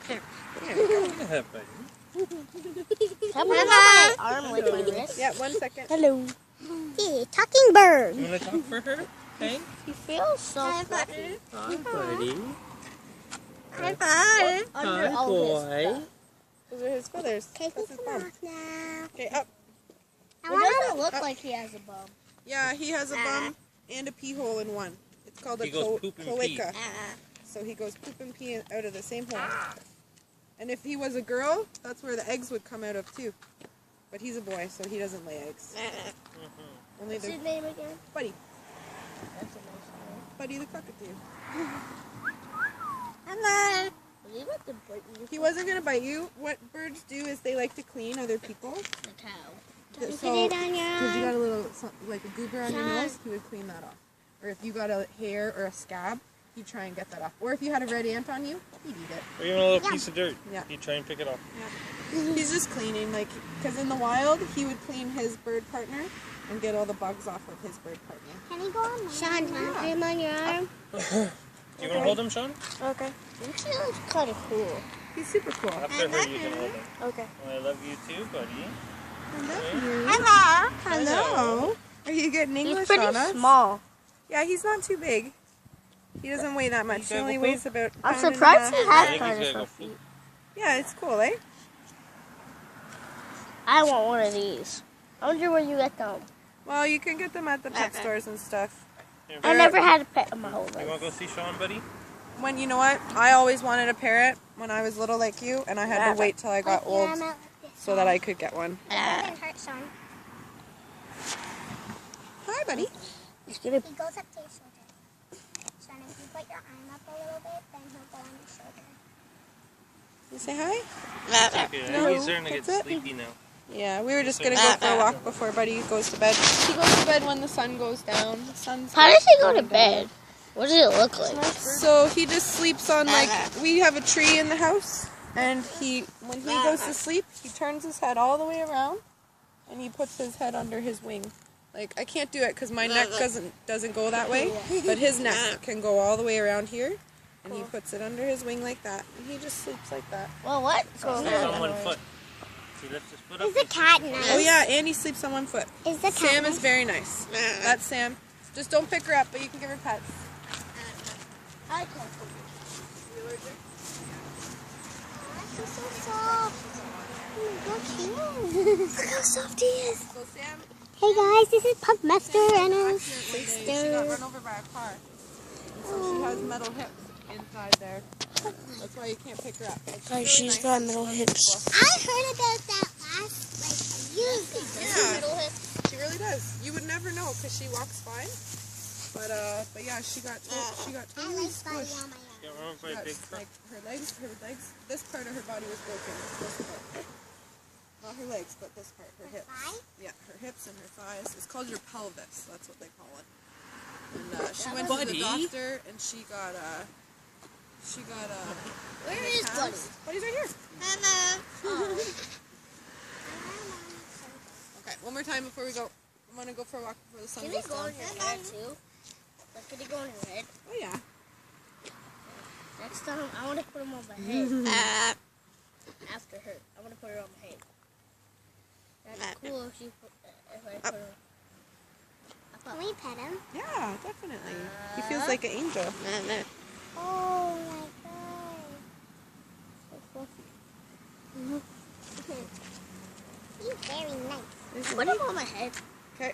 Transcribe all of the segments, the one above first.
Here. Yeah, look at that, buddy. Can I put my arm with my wrist? Yeah, 1 second. Hello. Hey, talking bird. You want to talk for her? Hey? He feels so fluffy. Hi, buddy. High five. Under Hi, all boy. his stuff. Those are his feathers. Okay, That's his bum. now. Okay, up. It doesn't look like he has a bum. Yeah, he has a bum and a pee hole in one. It's called a He goes poop and pee. cloaca. So he goes poop and pee out of the same hole. And if he was a girl, that's where the eggs would come out of too. But he's a boy, so he doesn't lay eggs. Only What's the his name again? Buddy. That's a nice name. Buddy the cockatoo. Hello. Was he about to bite you? He wasn't going to bite you. What birds do is they like to clean other people. The cow. So, Put it on your because you arm. got a little, like a goober on your nose, he would clean that off. Or if you got a hair or a scab, he'd try and get that off. Or if you had a red ant on you, he'd eat it. Or even a little piece of dirt. Yeah. You try and pick it off. Yeah. He's just cleaning, like, because in the wild, he would clean his bird partner and get all the bugs off of his bird partner. Can he go on? Sean, can I put him on your arm? Do you want to hold him, Sean? Okay. He looks kind of cool. He's super cool. After her, you can hold him. Okay. Well, I love you too, buddy. I love you. Hello. Hello. Are you getting English He's pretty on us? small. Yeah, he's not too big. He doesn't weigh that much. He only weighs about. I'm pound and a surprised he half. has think kind he's of gonna some go feet. Yeah, it's cool, eh? I want one of these. I wonder where you get them. Well, you can get them at the pet stores and stuff. Here, I never had a pet in my whole You want life. to go see Sean, buddy? When you know what? I always wanted a parrot when I was little like you, and I had to wait till I got old so that I could get one. Hi, buddy. He's gonna. He goes up to your shoulder. Sean, if you put your arm up a little bit, then he'll go on your shoulder. You say hi? Okay, No, he's starting to get that's it. sleepy now. Yeah, we were just gonna go for a walk before Buddy goes to bed. He goes to bed when the sun goes down. The sun's How does he go to going down. bed? What does it look like? So he just sleeps on, like, we have a tree in the house, and when he goes to sleep, he turns his head all the way around, and he puts his head under his wing. Like, I can't do it because my neck doesn't go that way, but his neck can go all the way around here, and he puts it under his wing like that, and he just sleeps like that. Well, what? He's on one foot. He lifts his foot up. Is the cat nice? Oh yeah, and he sleeps on one foot. Is the cat Sam nice? is very nice. That's Sam. Just don't pick her up, but you can give her pets. I can't. He's so soft. Oh, look how soft he is. So Sam, Hey guys, this is Pugmaster and one his day she got sister. run over by a car. And so she has metal hips inside there. That's why you can't pick her up. It's really She's nice. got metal hips. I heard about that last, years ago. Yeah, she really does. You would never know because she walks fine. But yeah, she got I totally like Buddy squished. on my arm. Get run by She a got, big truck. like her legs, this part of her body was broken. This part. Not her legs, but this part, her hips. Thigh? Yeah, her hips and her thighs. It's called your pelvis. That's what they call it. And she went to Buddy. the doctor, and she got Where is Buddy? Buddy's right here. Hello. Okay, one more time before we go. I'm gonna go for a walk before the sun Can he goes go down. in your head too? Like, can he go in your head? Oh yeah. Next time, I want to put him on my head. After her, I want to put her on my head. That's cool if I put her. Can we pet him? Yeah, definitely. He feels like an angel. Oh my god. He's very nice. Put him on my head. Okay.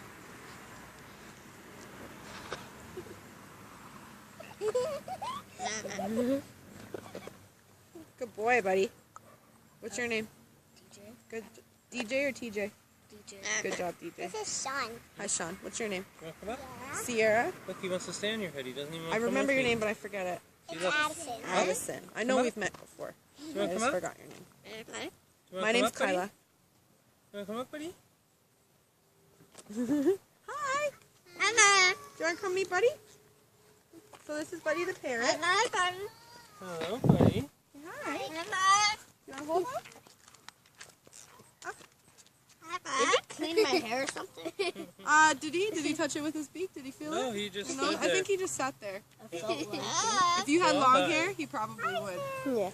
Good boy, buddy. What's your name? DJ. Good. DJ or TJ? DJ. Good job, DJ. This is Sean. Hi, Sean. What's your name? You want to come up? Sierra. Look, he wants to stay on your head. He doesn't even want I to come remember with your me. name, but I forget it. It's look. Addison. Addison. I know Come up. we've met before. You I want to just come up? forgot your name. You wanna My come name's up, buddy? Kyla. You want to come up, buddy? Hi. Hello. Do you want to come meet Buddy? So this is Buddy the parrot. Hello, buddy. Hi. You want to hold him? Did he clean my hair or something? Did he? Did he touch it with his beak? Did he feel No, it? he just No, stood I there. think he just sat there. I felt like If you had Oh, long hi. hair, he probably would. yeah.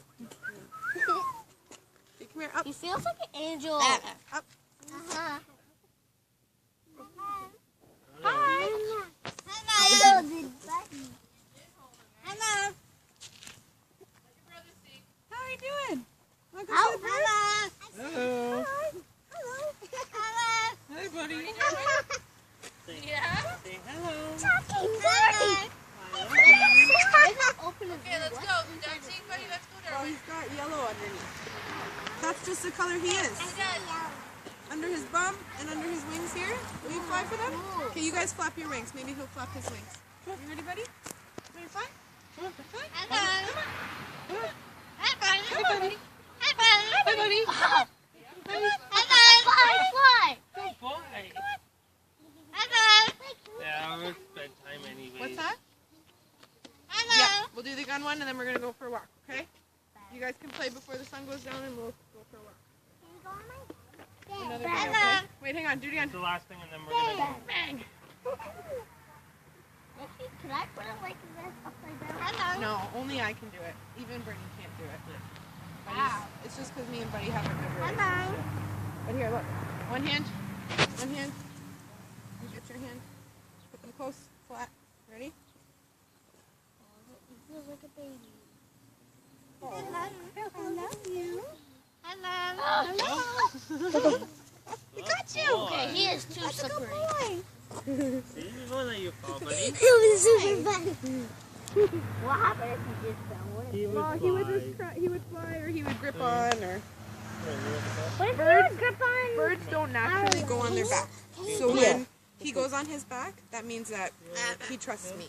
Okay, come here. Up. He feels like an angel. Up. Uh-huh. Hi. Hello. Hello. How are you doing? Want to go Oh, see the bird? Hello. Hello. Hi, buddy. Yeah? Say hello. Talking birdie. Open it. Okay, let's go. Darcy, buddy, let's go, Well, Darcy. he's got yellow underneath. That's just the color he is. Under his bum and under his wings here. Will you fly for them? Okay, you guys flap your wings. Maybe he'll flap his wings. You ready, buddy? Ready to fly? Hello. Hi, buddy. Hi, buddy. Fly. Good boy. Hello. Yeah, it's bedtime anyway. What's that? Hello. Yeah, we'll do the gun one and then we're going to go for a walk, okay? You guys can play before the sun goes down and we'll go for a walk. Another bang, okay? Wait, hang on. Do it again. It's the last thing, and then we're gonna go. Bang. Can I put it like this upside down? Hello. No, only I can do it. Even Brittany can't do it. Buddy's, it's just because me and Buddy have a good relationship. But here, look. One hand. One hand. You get your hand. Put them close, flat. Ready? He feels like a baby. I love you. Hello. We got you. Okay, he is too slippery. See, we won't let you fall, buddy. It was super fun. What happened if he just fell? He would Well, fly. he would just try, he would fly or he would grip on or What if Birds- you grip on? birds don't naturally go on their back. So when he goes on his back, that means that he trusts me.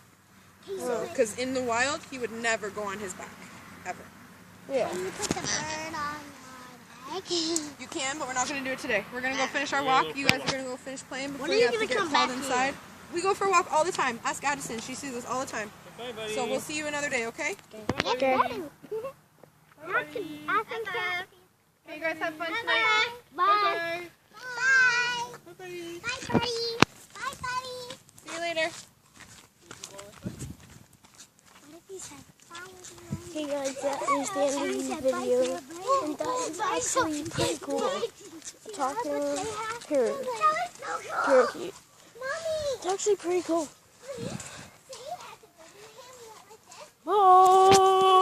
So, because in the wild, he would never go on his back, ever. Yeah. You put the bird on your leg. You can, but we're not going to do it today. We're going to go finish our walk. You guys are going to go finish playing before When are you you have to gonna get come called back inside. We go for a walk all the time. Ask Addison. She sees us all the time. Bye, buddy. So we'll see you another day, okay? Okay. Okay, you guys have fun tonight. Bye. Bye. Bye, buddy. Bye, buddy. Bye, buddy. See you later. Hey guys, that is the end of the video, and that is actually pretty cool. Talking parakeet. It's actually pretty cool. Bye.